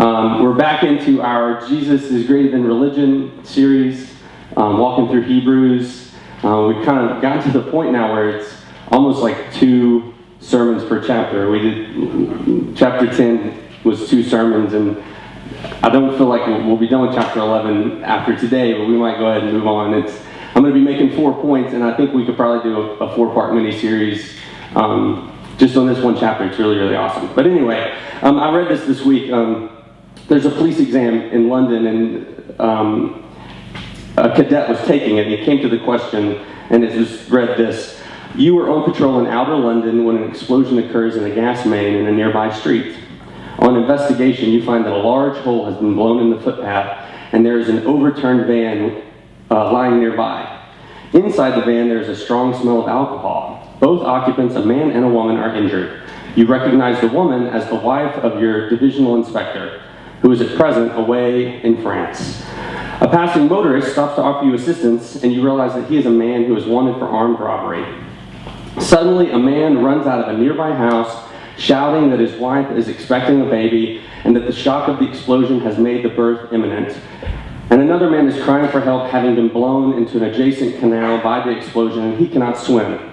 We're back into our Jesus is Greater Than Religion series, walking through Hebrews. We've kind of gotten to the point now where it's almost like 2 sermons per chapter. We did chapter 10 was 2 sermons, and I don't feel like we'll be done with chapter 11 after today, but we might go ahead and move on. I'm going to be making 4 points, and I think we could probably do a 4-part mini-series just on this one chapter. It's really, really awesome. But anyway, I read this week. There's a police exam in London, and a cadet was taking it, and he came to the question, and it just read this: you were on patrol in outer London when an explosion occurs in a gas main in a nearby street. On investigation, you find that a large hole has been blown in the footpath, and there is an overturned van lying nearby. Inside the van, there is a strong smell of alcohol. Both occupants, a man and a woman, are injured. You recognize the woman as the wife of your divisional inspector, who is at present away in France. A passing motorist stops to offer you assistance, and you realize that he is a man who is wanted for armed robbery. Suddenly, a man runs out of a nearby house, shouting that his wife is expecting a baby, and that the shock of the explosion has made the birth imminent. And another man is crying for help, having been blown into an adjacent canal by the explosion, and he cannot swim.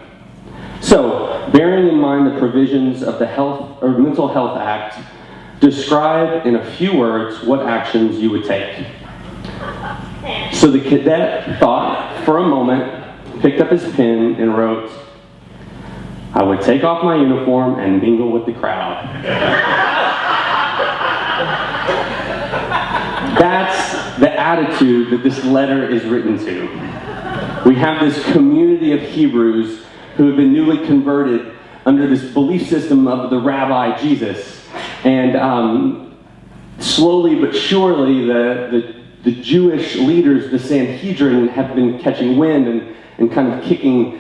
So, bearing in mind the provisions of the Mental Health Act, describe in a few words what actions you would take. So the cadet thought for a moment, picked up his pen, and wrote, I would take off my uniform and mingle with the crowd. That's the attitude that this letter is written to. We have this community of Hebrews who have been newly converted under this belief system of the rabbi Jesus. And slowly but surely, the Jewish leaders, the Sanhedrin, have been catching wind and kind of kicking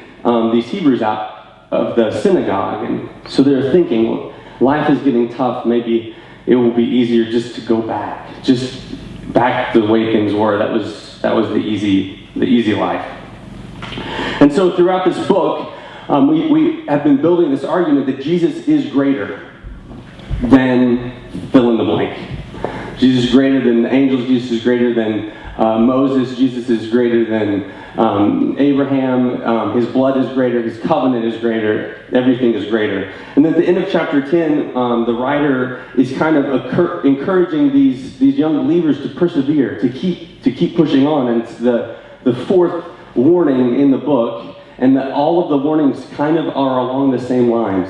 these Hebrews out of the synagogue. And so they're thinking, well, life is getting tough. Maybe it will be easier just to go back, just back to the way things were. That was the easy life. And so throughout this book, we have been building this argument that Jesus is greater than fill in the blank. Jesus is greater than the angels. Jesus is greater than Moses. Jesus is greater than Abraham. His blood is greater. His covenant is greater. Everything is greater. And then at the end of chapter 10, the writer is kind of encouraging these young believers to persevere, to keep pushing on. And it's the 4th warning in the book, and that all of the warnings kind of are along the same lines.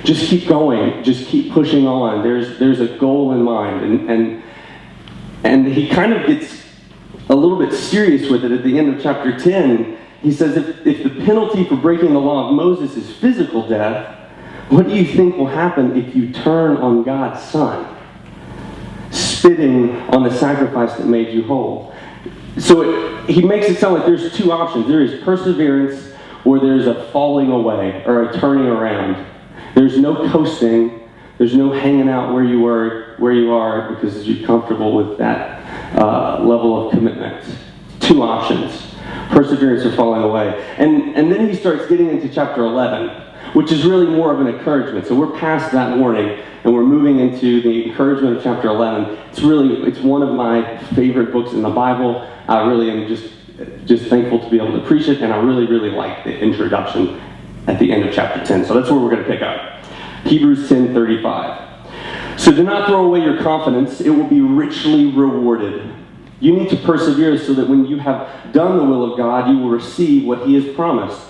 Just keep going. Just keep pushing on. There's a goal in mind. And he kind of gets a little bit serious with it at the end of chapter 10. He says, if the penalty for breaking the law of Moses is physical death, what do you think will happen if you turn on God's Son, spitting on the sacrifice that made you whole? So he makes it sound like there's 2 options. There is perseverance, or there's a falling away, or a turning around. There's no coasting. There's no hanging out where you are because you're comfortable with that level of commitment. 2 options: perseverance or falling away. And then he starts getting into chapter 11, which is really more of an encouragement. So we're past that warning, and we're moving into the encouragement of chapter 11. It's one of my favorite books in the Bible. I really am just thankful to be able to preach it, and I really, really like the introduction at the end of chapter 10. So that's where we're going to pick up. Hebrews 10:35. So do not throw away your confidence. It will be richly rewarded. You need to persevere so that when you have done the will of God, you will receive what he has promised.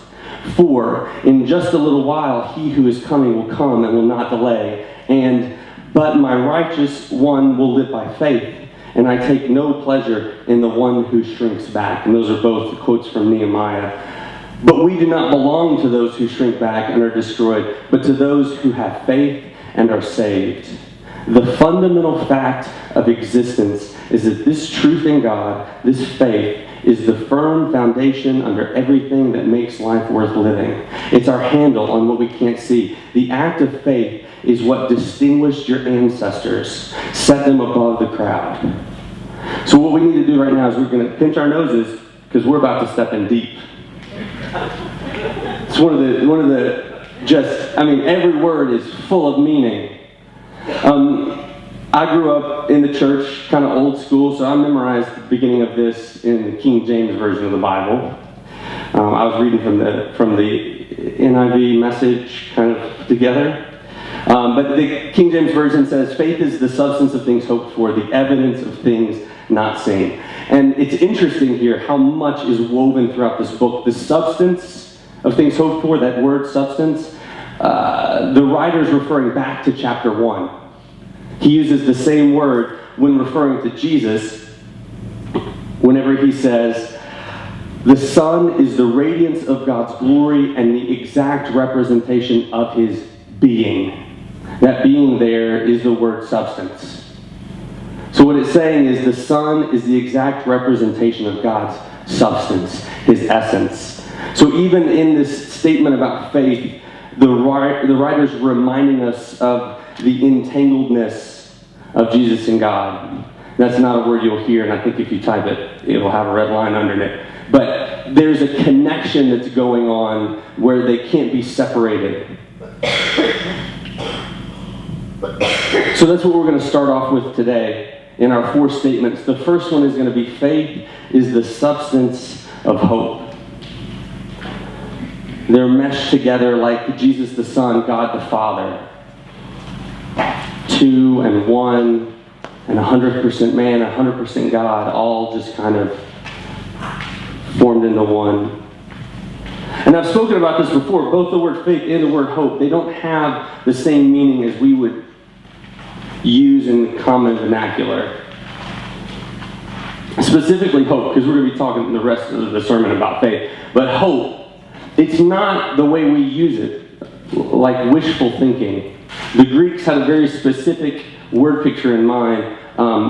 For in just a little while, he who is coming will come and will not delay. But my righteous one will live by faith, and I take no pleasure in the one who shrinks back. And those are both quotes from Nehemiah. But we do not belong to those who shrink back and are destroyed, but to those who have faith and are saved. The fundamental fact of existence is that this truth in God, this faith, is the firm foundation under everything that makes life worth living. It's our handle on what we can't see. The act of faith is what distinguished your ancestors, set them above the crowd. So what we need to do right now is we're going to pinch our noses because we're about to step in deep. It's one of the every word is full of meaning. I grew up in the church, kind of old school, so I memorized the beginning of this in the King James Version of the Bible. I was reading from the NIV Message kind of together. But the King James Version says, faith is the substance of things hoped for, the evidence of things not seen. And it's interesting here how much is woven throughout this book. The substance of things hoped for, that word substance, the writer's referring back to chapter 1. He uses the same word when referring to Jesus whenever he says, the Son is the radiance of God's glory and the exact representation of his being. That being there is the word substance. So what it's saying is the Son is the exact representation of God's substance, his essence. So even in this statement about faith, the writer's reminding us of the entangledness of Jesus and God. That's not a word you'll hear, and I think if you type it, it'll have a red line under it. But there's a connection that's going on where they can't be separated. So that's what we're going to start off with today in our 4 statements. The first one is going to be faith is the substance of hope. They're meshed together like Jesus the Son, God the Father. 2 and 1 and 100% man, 100% God, all just kind of formed into one. And I've spoken about this before. Both the word faith and the word hope, they don't have the same meaning as we would use in common vernacular. Specifically hope, because we're going to be talking the rest of the sermon about faith. But hope, it's not the way we use it, like wishful thinking. The Greeks had a very specific word picture in mind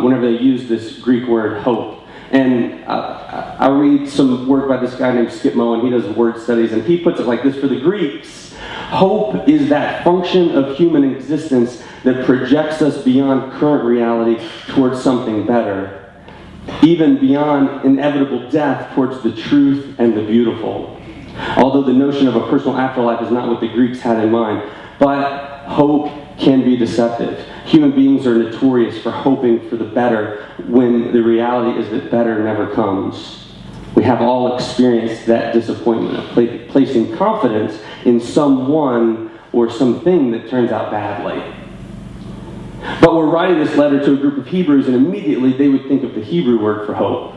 whenever they used this Greek word hope. And I read some work by this guy named Skip Moe, and he does word studies, and he puts it like this: for the Greeks, hope is that function of human existence that projects us beyond current reality towards something better, even beyond inevitable death towards the truth and the beautiful. Although the notion of a personal afterlife is not what the Greeks had in mind, but hope can be deceptive. Human beings are notorious for hoping for the better when the reality is that better never comes. We have all experienced that disappointment of placing confidence in someone or something that turns out badly. But we're writing this letter to a group of Hebrews, and immediately they would think of the Hebrew word for hope,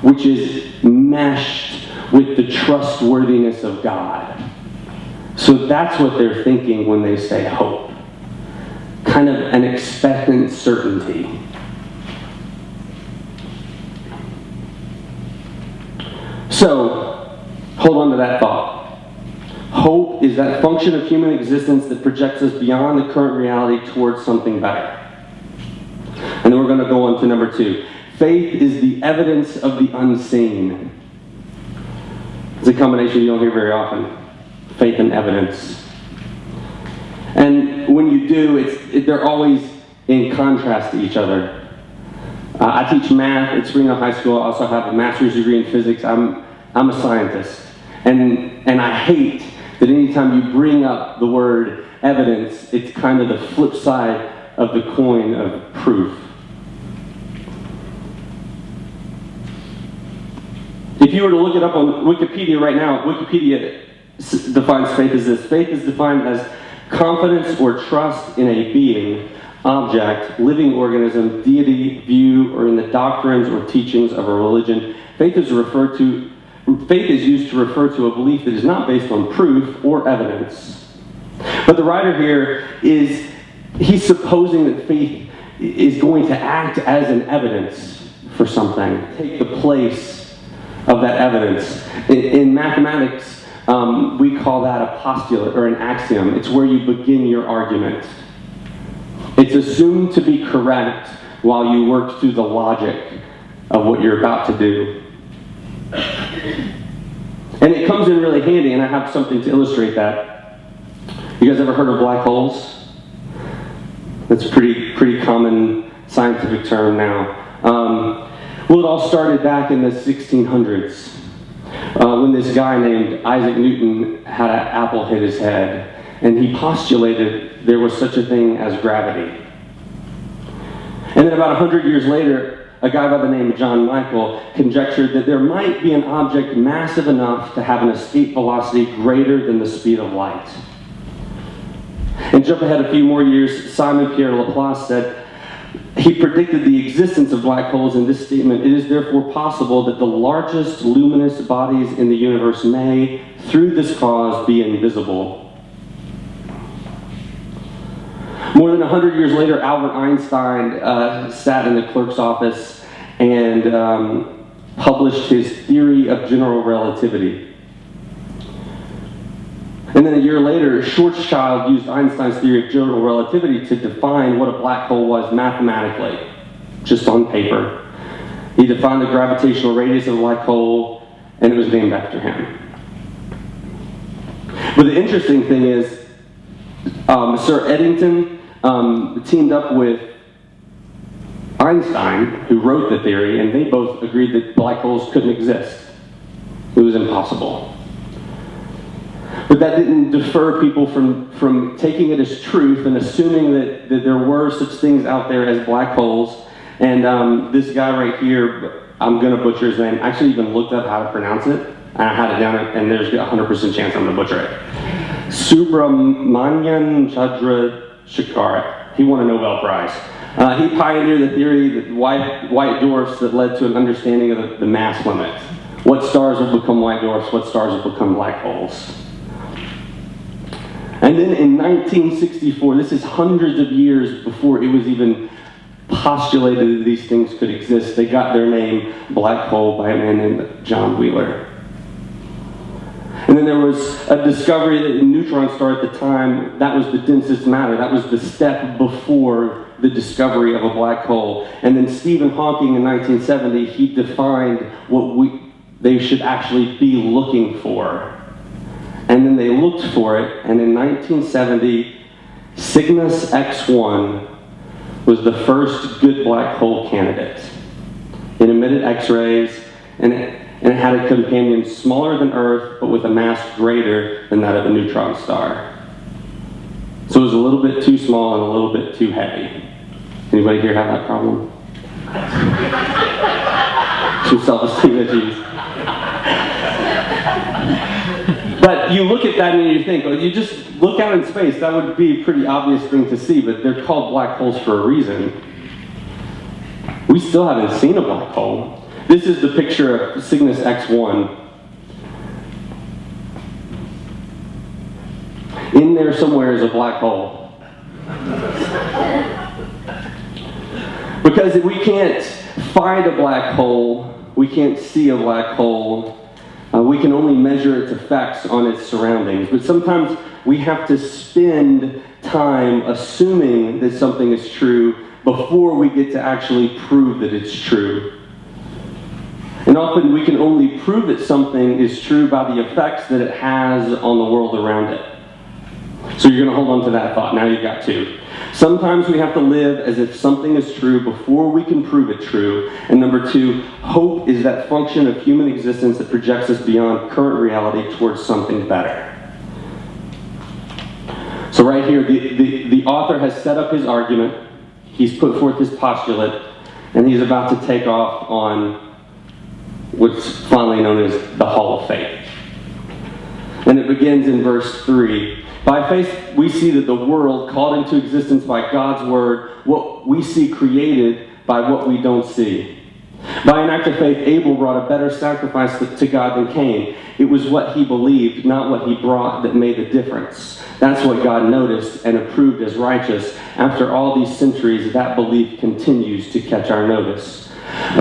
which is meshed with the trustworthiness of God. So that's what they're thinking when they say hope. Kind of an expectant certainty. So, hold on to that thought. Hope is that function of human existence that projects us beyond the current reality towards something better. And then we're going to go on to number 2. Faith is the evidence of the unseen. It's a combination you don't hear very often. Faith and evidence. And when you do, they're always in contrast to each other. I teach math at Spring Hill High School. I also have a master's degree in physics. I'm a scientist. And I hate that anytime you bring up the word evidence, it's kind of the flip side of the coin of proof. If you were to look it up on Wikipedia right now, Wikipedia defines faith as this. Faith is defined as confidence or trust in a being, object, living organism, deity, view, or in the doctrines or teachings of a religion. Faith is used to refer to a belief that is not based on proof or evidence. But the writer here he's supposing that faith is going to act as an evidence for something, take the place of that evidence. In mathematics, we call that a postulate or an axiom. It's where you begin your argument. It's assumed to be correct while you work through the logic of what you're about to do. And it comes in really handy, and I have something to illustrate that. You guys ever heard of black holes? That's a pretty common scientific term now. Well, it all started back in the 1600s when this guy named Isaac Newton had an apple hit his head, and he postulated there was such a thing as gravity. And then about 100 years later, a guy by the name of John Michael conjectured that there might be an object massive enough to have an escape velocity greater than the speed of light. And jump ahead a few more years, Simon Pierre Laplace said, he predicted the existence of black holes in this statement: "It is therefore possible that the largest luminous bodies in the universe may, through this cause, be invisible." More than 100 years later, Albert Einstein sat in the clerk's office and published his theory of general relativity. And then a year later, Schwarzschild used Einstein's theory of general relativity to define what a black hole was mathematically, just on paper. He defined the gravitational radius of a black hole, and it was named after him. But the interesting thing is, Sir Eddington teamed up with Einstein, who wrote the theory, and they both agreed that black holes couldn't exist. It was impossible. But that didn't deter people from taking it as truth and assuming that there were such things out there as black holes. And this guy right here, I'm going to butcher his name. I actually even looked up how to pronounce it. I had it down, and there's a 100% chance I'm going to butcher it. Subramanian Chandrasekhar. He won a Nobel Prize. He pioneered the theory that white dwarfs that led to an understanding of the mass limit. What stars will become white dwarfs? What stars will become black holes? And then in 1964, this is hundreds of years before it was even postulated that these things could exist, they got their name black hole by a man named John Wheeler. And then there was a discovery that a neutron star at the time, that was the densest matter. That was the step before the discovery of a black hole. And then Stephen Hawking in 1970, he defined what they should actually be looking for. And then they looked for it, and in 1970, Cygnus X1 was the first good black hole candidate. It emitted X-rays, and it had a companion smaller than Earth, but with a mass greater than that of a neutron star. So it was a little bit too small and a little bit too heavy. Anybody here have that problem? Some self-esteem issues. But you look at that and you think, you just look out in space, that would be a pretty obvious thing to see, but they're called black holes for a reason. We still haven't seen a black hole. This is the picture of Cygnus X1. In there somewhere is a black hole. Because if we can't find a black hole, we can't see a black hole, we can only measure its effects on its surroundings. But sometimes we have to spend time assuming that something is true before we get to actually prove that it's true. And often we can only prove that something is true by the effects that it has on the world around it. So you're going to hold on to that thought. Now you've got two. Sometimes we have to live as if something is true before we can prove it true. And number two, hope is that function of human existence that projects us beyond current reality towards something better. So right here, the author has set up his argument. He's put forth his postulate, and he's about to take off on what's finally known as the Hall of Faith. And it begins in verse 3. By faith, we see that the world called into existence by God's word, what we see created by what we don't see. By an act of faith, Abel brought a better sacrifice to God than Cain. It was what he believed, not what he brought, that made the difference. That's what God noticed and approved as righteous. After all these centuries, that belief continues to catch our notice.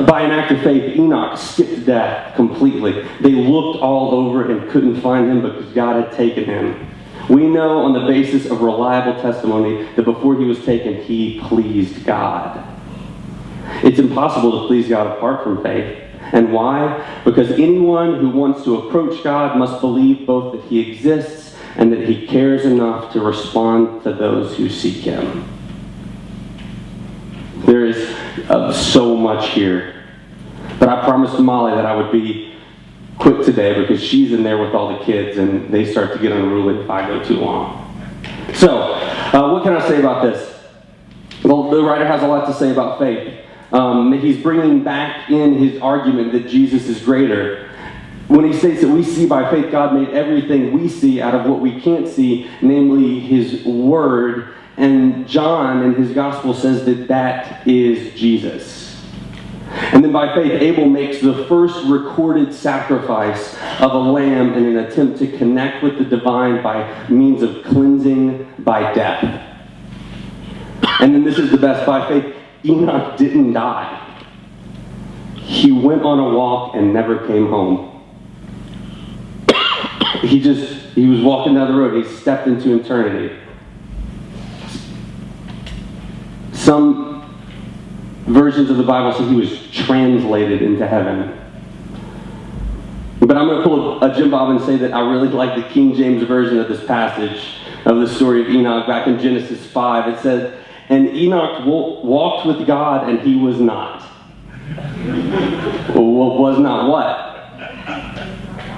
By an act of faith, Enoch skipped death completely. They looked all over and couldn't find him because God had taken him. We know on the basis of reliable testimony that before he was taken, he pleased God. It's impossible to please God apart from faith. And why? Because anyone who wants to approach God must believe both that he exists and that he cares enough to respond to those who seek him. There is so much here. But I promised Molly that I would be quick today because she's in there with all the kids and they start to get unruly if I go too long. So, what can I say about this? The writer has a lot to say about faith. He's bringing back in his argument that Jesus is greater. When he states that we see by faith God made everything we see out of what we can't see, namely his word, and John in his gospel says that that is Jesus. And then by faith, Abel makes the first recorded sacrifice of a lamb in an attempt to connect with the divine by means of cleansing by death. And then this is the best, by faith, Enoch didn't die. He went on a walk and never came home. He was walking down the road, he stepped into eternity. Some versions of the Bible say he was translated into heaven. But I'm going to pull a Jim Bob and say that I really like the King James version of this passage of the story of Enoch back in Genesis 5. It says, "And Enoch walked with God, and he was not." Well, was not what?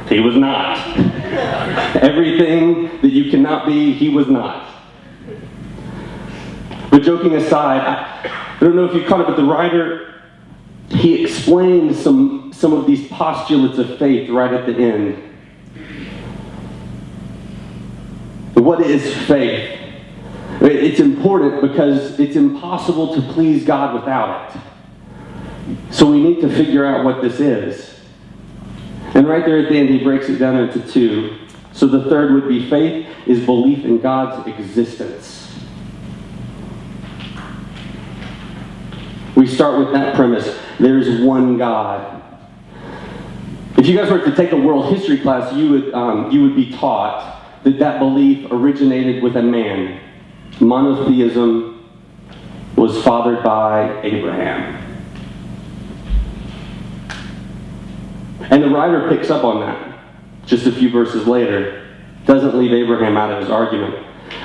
He was not. Everything that you cannot be, he was not. But joking aside, I don't know if you caught it, but the writer, he explained some of these postulates of faith right at the end. What is faith? It's important because it's impossible to please God without it. So we need to figure out what this is. And right there at the end, he breaks it down into two. So the third would be faith is belief in God's existence. We start with that premise. There's one God. If you guys were to take a world history class, you would be taught that belief originated with a man. Monotheism was fathered by Abraham. And the writer picks up on that just a few verses later. Doesn't leave Abraham out of his argument.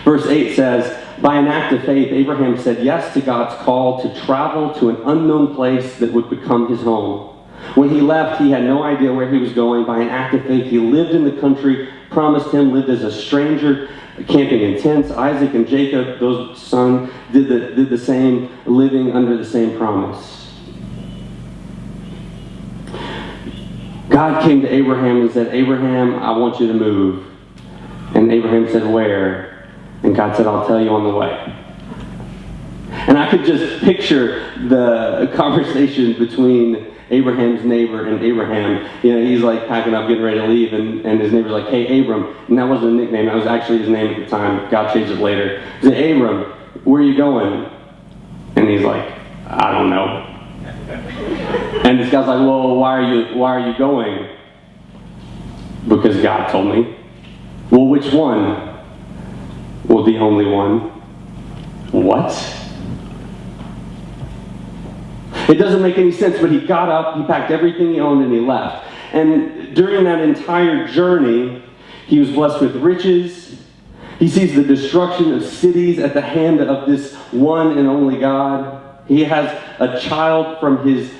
Verse 8 says, "By an act of faith, Abraham said yes to God's call to travel to an unknown place that would become his home. When he left, he had no idea where he was going. By an act of faith, he lived in the country promised him, lived as a stranger, camping in tents. Isaac and Jacob, those sons, did the same, living under the same promise." God came to Abraham and said, "Abraham, I want you to move." And Abraham said, "Where?" And God said, "I'll tell you on the way." And I could just picture the conversation between Abraham's neighbor and Abraham. You know, he's like packing up, getting ready to leave, and his neighbor's like, "Hey, Abram." And that wasn't a nickname, that was actually his name at the time. God changed it later. He said, "Abram, where are you going?" And he's like, "I don't know." And this guy's like, "Well, why are you going?" "Because God told me." "Well, which one?" "Well, the only one." What? It doesn't make any sense, but he got up, he packed everything he owned, and he left. And during that entire journey, he was blessed with riches. He sees the destruction of cities at the hand of this one and only God. He has a child from his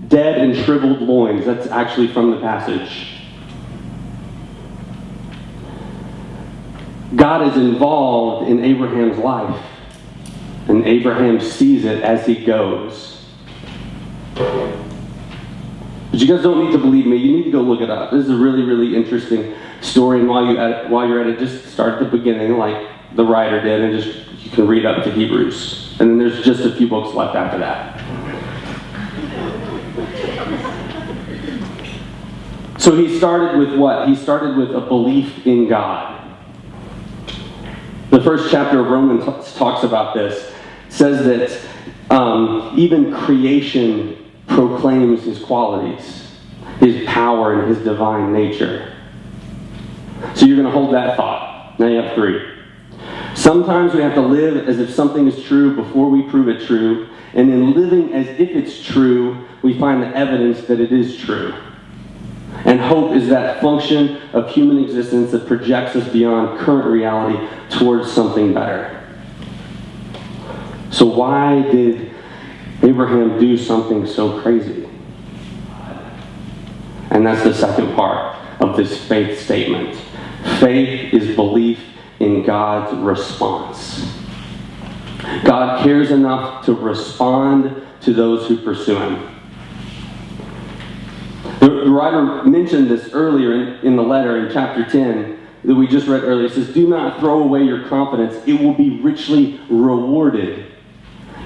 dead and shriveled loins. That's actually from the passage. God is involved in Abraham's life, and Abraham sees it as he goes. But you guys don't need to believe me. You need to go look it up. This is a really, really interesting story, and while you're at it, just start at the beginning like the writer did, and you can read up to Hebrews. And then there's just a few books left after that. So he started with what? He started with a belief in God. The first chapter of Romans talks about this. It says that even creation proclaims his qualities, his power, and his divine nature. So you're going to hold that thought. Now you have three. Sometimes we have to live as if something is true before we prove it true, and in living as if it's true, we find the evidence that it is true. And hope is that function of human existence that projects us beyond current reality towards something better. So why did Abraham do something so crazy? And that's the second part of this faith statement. Faith is belief in God's response. God cares enough to respond to those who pursue him. The writer mentioned this earlier in the letter in chapter 10 that we just read earlier. It says, do not throw away your confidence. It will be richly rewarded.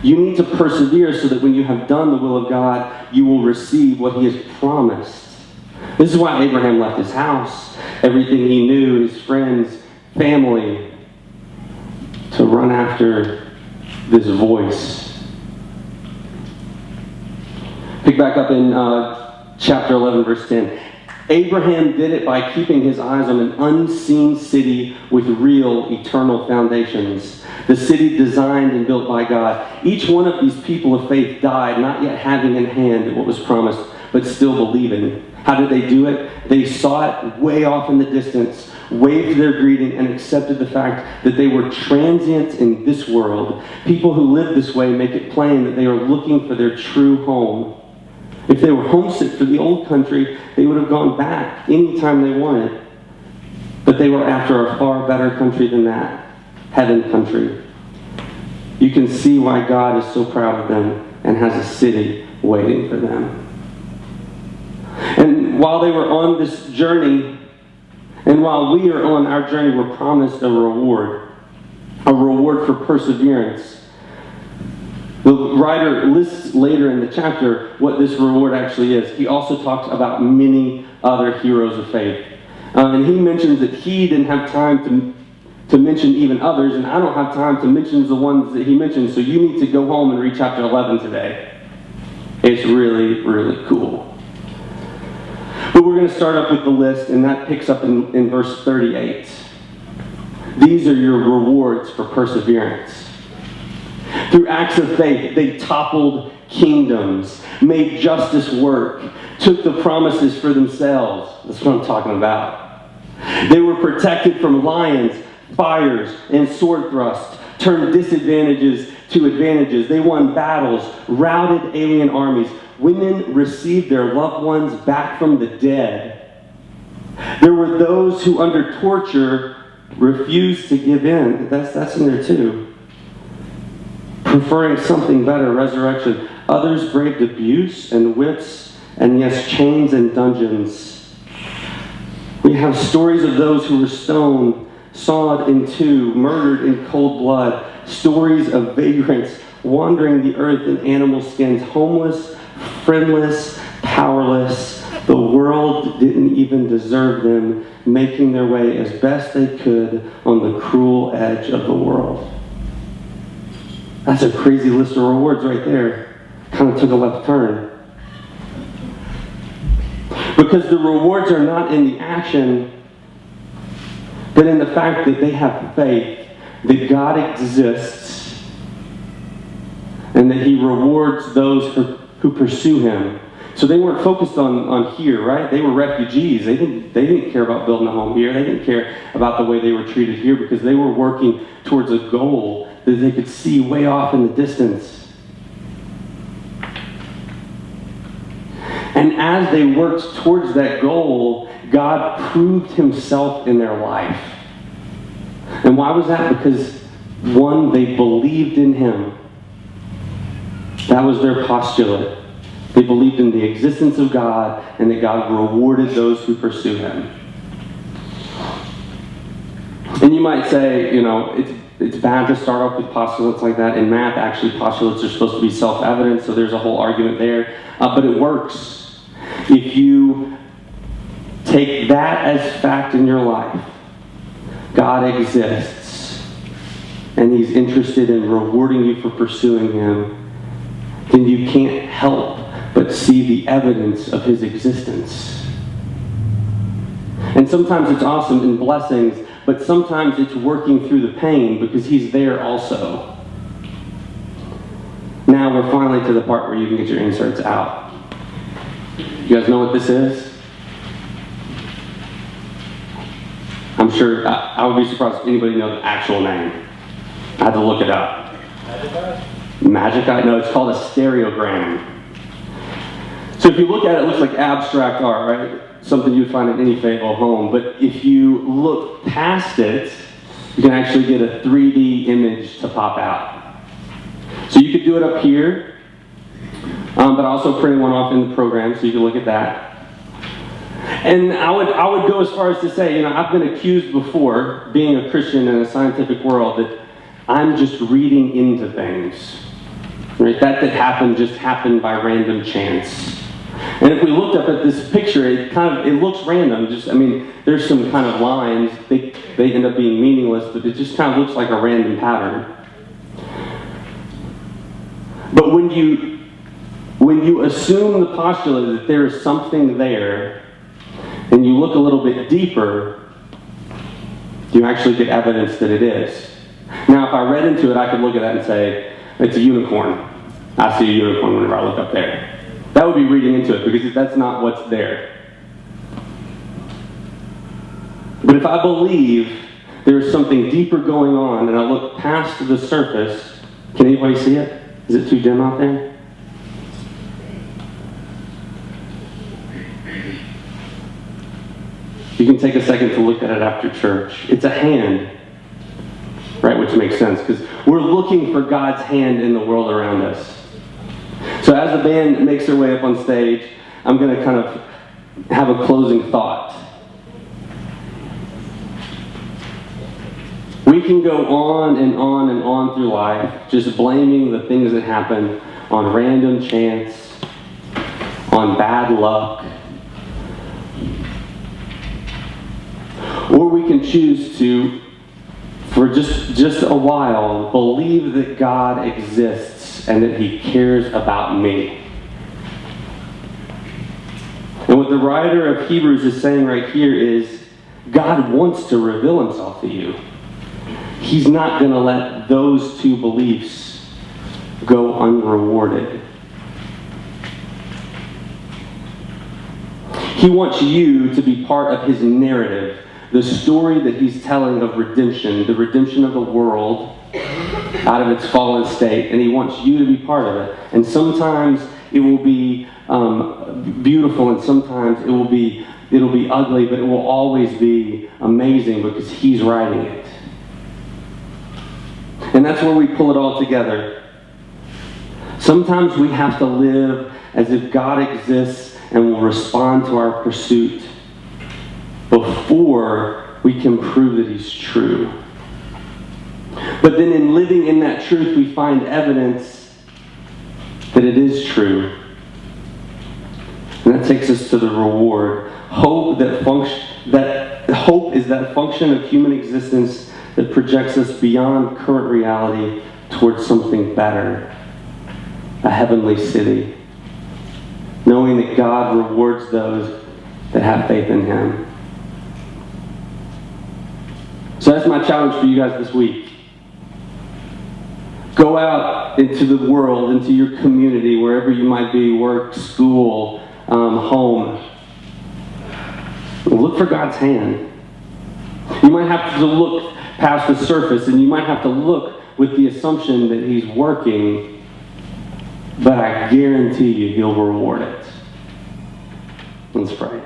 You need to persevere so that when you have done the will of God, you will receive what he has promised. This is why Abraham left his house, everything he knew, his friends, family, to run after this voice. Pick back up in chapter 11, verse 10. Abraham did it by keeping his eyes on an unseen city with real, eternal foundations. The city designed and built by God. Each one of these people of faith died, not yet having in hand what was promised, but still believing. How did they do it? They saw it way off in the distance, waved their greeting, and accepted the fact that they were transient in this world. People who live this way make it plain that they are looking for their true home. If they were homesick for the old country, they would have gone back anytime they wanted. But they were after a far better country than that, heaven country. You can see why God is so proud of them and has a city waiting for them. And while they were on this journey, and while we are on our journey, we're promised a reward for perseverance. The writer lists later in the chapter what this reward actually is. He also talks about many other heroes of faith. And he mentions that he didn't have time to mention even others, and I don't have time to mention the ones that he mentioned, so you need to go home and read chapter 11 today. It's really, really cool. But we're going to start up with the list, and that picks up in verse 38. These are your rewards for perseverance. Through acts of faith, they toppled kingdoms, made justice work, took the promises for themselves. That's what I'm talking about. They were protected from lions, fires, and sword thrusts, turned disadvantages to advantages. They won battles, routed alien armies. Women received their loved ones back from the dead. There were those who, under torture, refused to give in. That's in there too. Preferring something better, resurrection. Others braved abuse and whips, and yes, chains and dungeons. We have stories of those who were stoned, sawed in two, murdered in cold blood. Stories of vagrants wandering the earth in animal skins, homeless, friendless, powerless. The world didn't even deserve them, making their way as best they could on the cruel edge of the world. That's a crazy list of rewards right there. Kind of took a left turn. Because the rewards are not in the action, but in the fact that they have faith that God exists and that he rewards those who pursue him. So they weren't focused on here, right? They were refugees. They didn't care about building a home here. They didn't care about the way they were treated here because they were working towards a goal that they could see way off in the distance. And as they worked towards that goal, God proved himself in their life. And why was that? Because, one, they believed in him. That was their postulate. They believed in the existence of God and that God rewarded those who pursue him. And you might say, it's bad to start off with postulates like that. In math, actually, postulates are supposed to be self-evident, so there's a whole argument there. But it works. If you take that as fact in your life, God exists, and he's interested in rewarding you for pursuing him, then you can't help but see the evidence of his existence. And sometimes it's awesome in blessings, but sometimes it's working through the pain because he's there also. Now we're finally to the part where you can get your inserts out. You guys know what this is? I'm sure, I would be surprised if anybody knows the actual name. I had to look it up. Magic eye? No, it's called a stereogram. So if you look at it, it looks like abstract art, right? Something you'd find in any Fable home. But if you look past it, you can actually get a 3D image to pop out. So you could do it up here, but I also printed one off in the program, so you can look at that. And I would go as far as to say, I've been accused before, being a Christian in a scientific world, that I'm just reading into things. Right? That just happened by random chance. And if we looked up at this picture, it looks random. There's some kind of lines, they end up being meaningless, but it just kind of looks like a random pattern. But when you assume the postulate that there is something there, and you look a little bit deeper, you actually get evidence that it is. Now, if I read into it, I could look at that and say, it's a unicorn. I see a unicorn whenever I look up there. That would be reading into it, because that's not what's there. But if I believe there's something deeper going on, and I look past the surface, can anybody see it? Is it too dim out there? You can take a second to look at it after church. It's a hand, right? Which makes sense, because we're looking for God's hand in the world around us. So as the band makes their way up on stage, I'm going to kind of have a closing thought. We can go on and on and on through life, just blaming the things that happen on random chance, on bad luck. Or we can choose to, for just a while, believe that God exists and that He cares about me. And what the writer of Hebrews is saying right here is, God wants to reveal Himself to you. He's not going to let those two beliefs go unrewarded. He wants you to be part of His narrative, the story that He's telling of redemption, the redemption of the world out of its fallen state, and He wants you to be part of it. And sometimes it will be beautiful, and sometimes it'll be ugly, but it will always be amazing because He's writing it. And that's where we pull it all together. Sometimes we have to live as if God exists and will respond to our pursuit before we can prove that He's true. But then in living in that truth, we find evidence that it is true. And that takes us to the reward. Hope is that function of human existence that projects us beyond current reality towards something better, a heavenly city, knowing that God rewards those that have faith in Him. So that's my challenge for you guys this week. Go out into the world, into your community, wherever you might be, work, school, home. Look for God's hand. You might have to look past the surface, and you might have to look with the assumption that He's working, but I guarantee you He'll reward it. Let's pray.